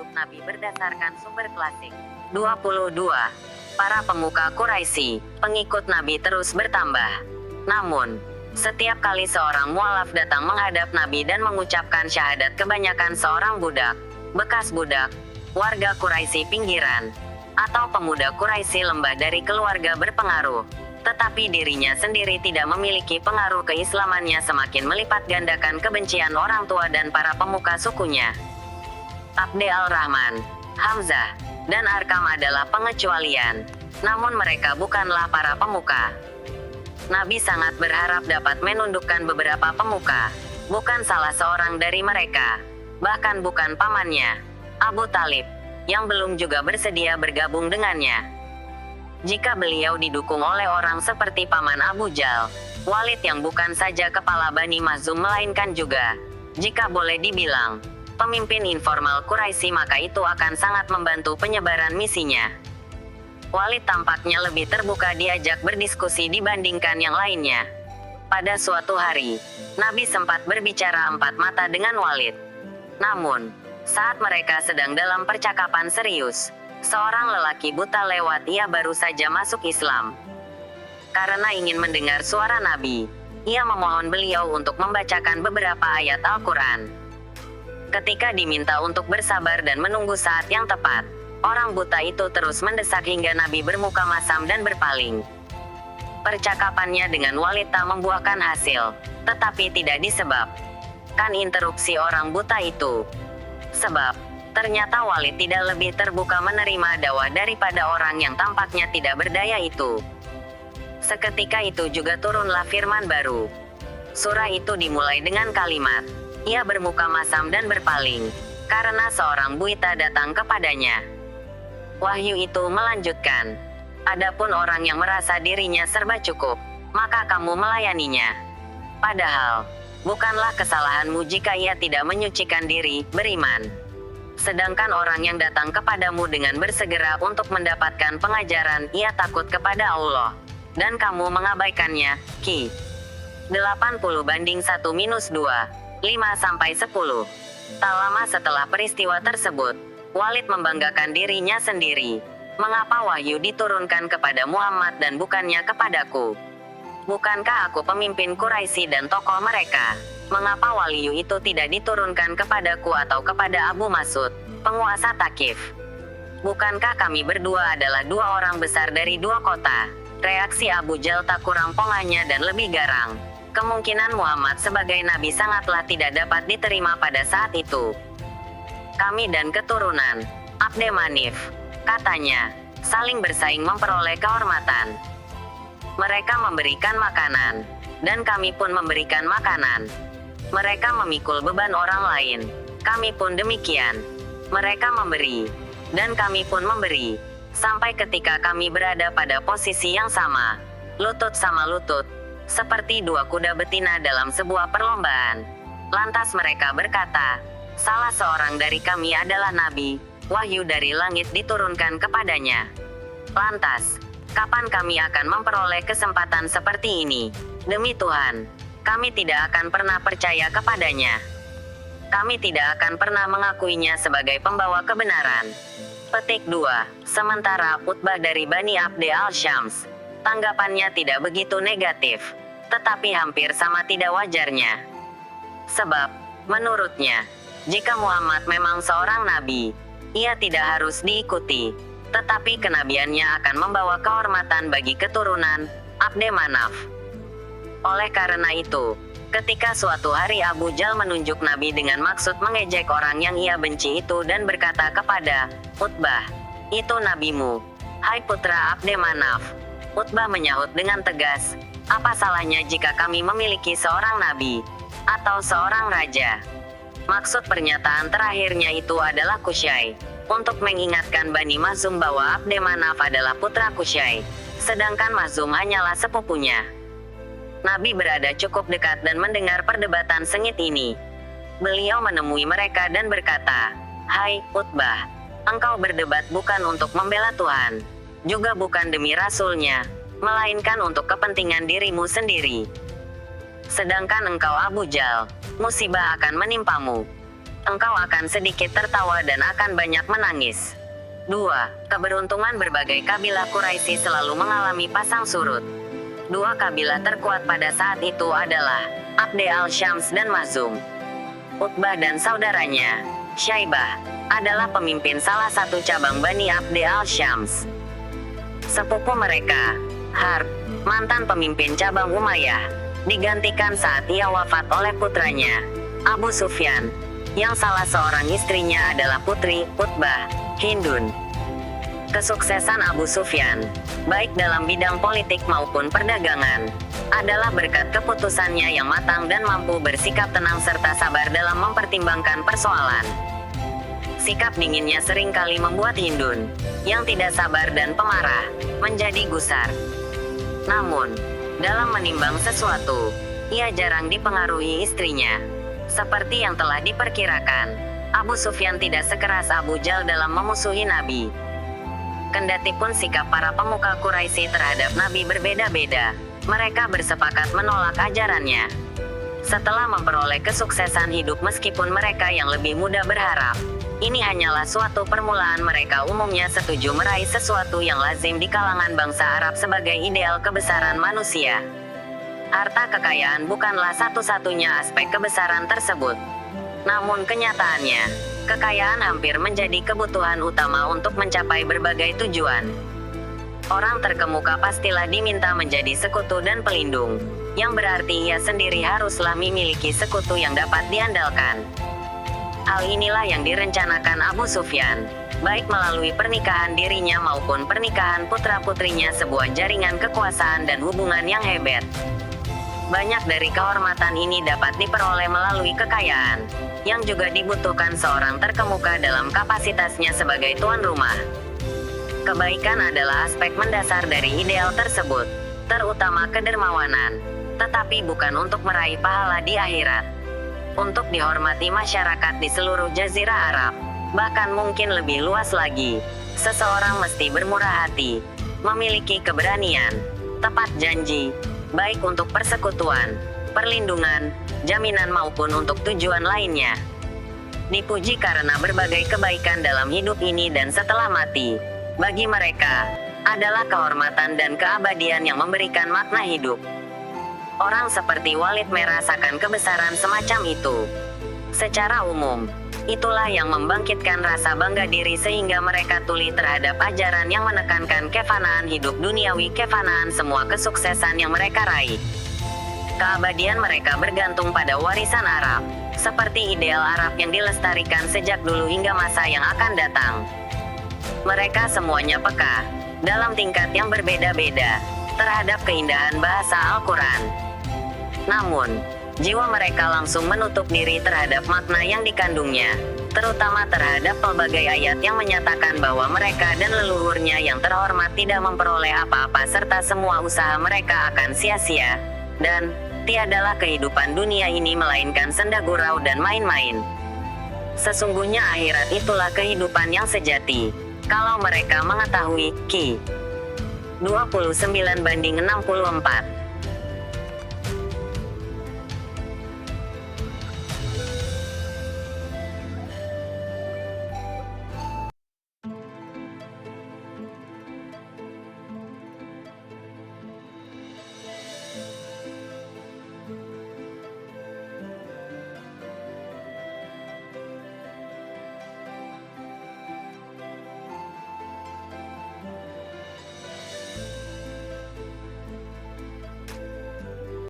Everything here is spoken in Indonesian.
untuk Nabi berdasarkan sumber klasik. 22. Para pemuka Quraisy, pengikut Nabi terus bertambah. Namun, setiap kali seorang mualaf datang menghadap Nabi dan mengucapkan syahadat, kebanyakan seorang budak, bekas budak, warga Quraisy pinggiran, atau pemuda Quraisy lembah dari keluarga berpengaruh, tetapi dirinya sendiri tidak memiliki pengaruh keislamannya, semakin melipat gandakan kebencian orang tua dan para pemuka sukunya. Abd al-Rahman, Hamzah, dan Arkam adalah pengecualian, namun mereka bukanlah para pemuka. Nabi sangat berharap dapat menundukkan beberapa pemuka, bukan salah seorang dari mereka, bahkan bukan pamannya, Abu Talib, yang belum juga bersedia bergabung dengannya. Jika beliau didukung oleh orang seperti paman Abu Jal, Walid yang bukan saja kepala Bani Makhzum melainkan juga, jika boleh dibilang, pemimpin informal Quraisy, maka itu akan sangat membantu penyebaran misinya. Walid tampaknya lebih terbuka diajak berdiskusi dibandingkan yang lainnya. Pada suatu hari, Nabi sempat berbicara empat mata dengan Walid. Namun, saat mereka sedang dalam percakapan serius, seorang lelaki buta lewat. Ia baru saja masuk Islam. Karena ingin mendengar suara Nabi, ia memohon beliau untuk membacakan beberapa ayat Al-Quran. Ketika diminta untuk bersabar dan menunggu saat yang tepat, orang buta itu terus mendesak hingga Nabi bermuka masam dan berpaling. Percakapannya dengan Walid tak membuahkan hasil, tetapi tidak disebabkan interupsi orang buta itu. Sebab, ternyata Walid tidak lebih terbuka menerima dakwah daripada orang yang tampaknya tidak berdaya itu. Seketika itu juga turunlah firman baru. Surah itu dimulai dengan kalimat, ia bermuka masam dan berpaling, karena seorang buta datang kepadanya. Wahyu itu melanjutkan, adapun orang yang merasa dirinya serba cukup, maka kamu melayaninya. Padahal, bukanlah kesalahanmu jika ia tidak menyucikan diri, beriman. Sedangkan orang yang datang kepadamu dengan bersegera untuk mendapatkan pengajaran, ia takut kepada Allah, dan kamu mengabaikannya. Ki 80/1-2, 5-10. Tak lama setelah peristiwa tersebut, Walid membanggakan dirinya sendiri. Mengapa wahyu diturunkan kepada Muhammad dan bukannya kepadaku? Bukankah aku pemimpin Quraisy dan tokoh mereka? Mengapa wahyu itu tidak diturunkan kepadaku atau kepada Abu Mas'ud, penguasa Thaqif? Bukankah kami berdua adalah dua orang besar dari dua kota? Reaksi Abu Jal tak kurang pongahnya dan lebih garang. Kemungkinan Muhammad sebagai nabi sangatlah tidak dapat diterima pada saat itu. Kami dan keturunan Abd Manif, katanya, saling bersaing memperoleh kehormatan. Mereka memberikan makanan, dan kami pun memberikan makanan. Mereka memikul beban orang lain, kami pun demikian. Mereka memberi, dan kami pun memberi, sampai ketika kami berada pada posisi yang sama, lutut sama lutut, seperti dua kuda betina dalam sebuah perlombaan. Lantas mereka berkata, salah seorang dari kami adalah nabi, wahyu dari langit diturunkan kepadanya. Lantas, kapan kami akan memperoleh kesempatan seperti ini? Demi Tuhan, kami tidak akan pernah percaya kepadanya. Kami tidak akan pernah mengakuinya sebagai pembawa kebenaran. Petik 2. Sementara Utbah dari Bani Abd al-Syams, tanggapannya tidak begitu negatif, tetapi hampir sama tidak wajarnya. Sebab, menurutnya, jika Muhammad memang seorang nabi, ia tidak harus diikuti, tetapi kenabiannya akan membawa kehormatan bagi keturunan Abd Manaf. Oleh karena itu, ketika suatu hari Abu Jal menunjuk Nabi dengan maksud mengejek orang yang ia benci itu dan berkata kepada Utbah, itu nabimu, hai putra Abd Manaf. Utbah menyahut dengan tegas, apa salahnya jika kami memiliki seorang nabi, atau seorang raja? Maksud pernyataan terakhirnya itu adalah Qusay, untuk mengingatkan Bani Makhzum bahwa Abd Manaf adalah putra Qusay, sedangkan Makhzum hanyalah sepupunya. Nabi berada cukup dekat dan mendengar perdebatan sengit ini. Beliau menemui mereka dan berkata, hai Utbah, engkau berdebat bukan untuk membela Tuhan, juga bukan demi Rasul-Nya, melainkan untuk kepentingan dirimu sendiri. Sedangkan engkau Abu Jal, musibah akan menimpamu. engkau akan sedikit tertawa dan akan banyak menangis. 2. Keberuntungan berbagai kabilah Quraisy selalu mengalami pasang surut. 2 kabilah terkuat pada saat itu adalah Abd al-Syams dan Makhzum. Utbah dan saudaranya, Syaibah, adalah pemimpin salah satu cabang Bani Abd al-Syams. Sepupu mereka, Harb, mantan pemimpin cabang Umayyah, digantikan saat ia wafat oleh putranya, Abu Sufyan, yang salah seorang istrinya adalah putri Utbah, Hindun. Kesuksesan Abu Sufyan, baik dalam bidang politik maupun perdagangan, adalah berkat keputusannya yang matang dan mampu bersikap tenang serta sabar dalam mempertimbangkan persoalan. Sikap dinginnya seringkali membuat Hindun, yang tidak sabar dan pemarah, menjadi gusar. Namun, dalam menimbang sesuatu, ia jarang dipengaruhi istrinya. Seperti yang telah diperkirakan, Abu Sufyan tidak sekeras Abu Jahal dalam memusuhi Nabi. Kendatipun sikap para pemuka Quraisy terhadap Nabi berbeda-beda, mereka bersepakat menolak ajarannya. Setelah memperoleh kesuksesan hidup meskipun mereka yang lebih muda berharap, ini hanyalah suatu permulaan, mereka umumnya setuju meraih sesuatu yang lazim di kalangan bangsa Arab sebagai ideal kebesaran manusia. Harta kekayaan bukanlah satu-satunya aspek kebesaran tersebut. Namun kenyataannya, kekayaan hampir menjadi kebutuhan utama untuk mencapai berbagai tujuan. Orang terkemuka pastilah diminta menjadi sekutu dan pelindung, yang berarti ia sendiri haruslah memiliki sekutu yang dapat diandalkan. Hal inilah yang direncanakan Abu Sufyan, baik melalui pernikahan dirinya maupun pernikahan putra-putrinya, sebuah jaringan kekuasaan dan hubungan yang hebat. Banyak dari kehormatan ini dapat diperoleh melalui kekayaan, yang juga dibutuhkan seorang terkemuka dalam kapasitasnya sebagai tuan rumah. Kebaikan adalah aspek mendasar dari ideal tersebut, terutama kedermawanan, tetapi bukan untuk meraih pahala di akhirat. Untuk dihormati masyarakat di seluruh Jazirah Arab, bahkan mungkin lebih luas lagi, seseorang mesti bermurah hati, memiliki keberanian, tepat janji, baik untuk persekutuan, perlindungan, jaminan maupun untuk tujuan lainnya. Dipuji karena berbagai kebaikan dalam hidup ini dan setelah mati. Bagi mereka, adalah kehormatan dan keabadian yang memberikan makna hidup. Orang seperti Walid merasakan kebesaran semacam itu. Secara umum, itulah yang membangkitkan rasa bangga diri sehingga mereka tuli terhadap ajaran yang menekankan kefanaan hidup duniawi, kefanaan semua kesuksesan yang mereka raih. Keabadian mereka bergantung pada warisan Arab, seperti ideal Arab yang dilestarikan sejak dulu hingga masa yang akan datang. Mereka semuanya peka, dalam tingkat yang berbeda-beda, terhadap keindahan bahasa Al-Quran. Namun, jiwa mereka langsung menutup diri terhadap makna yang dikandungnya, terutama terhadap pelbagai ayat yang menyatakan bahwa mereka dan leluhurnya yang terhormat tidak memperoleh apa-apa serta semua usaha mereka akan sia-sia, dan tiadalah kehidupan dunia ini melainkan senda gurau dan main-main. Sesungguhnya akhirat itulah kehidupan yang sejati, kalau mereka mengetahui. Ki 29:64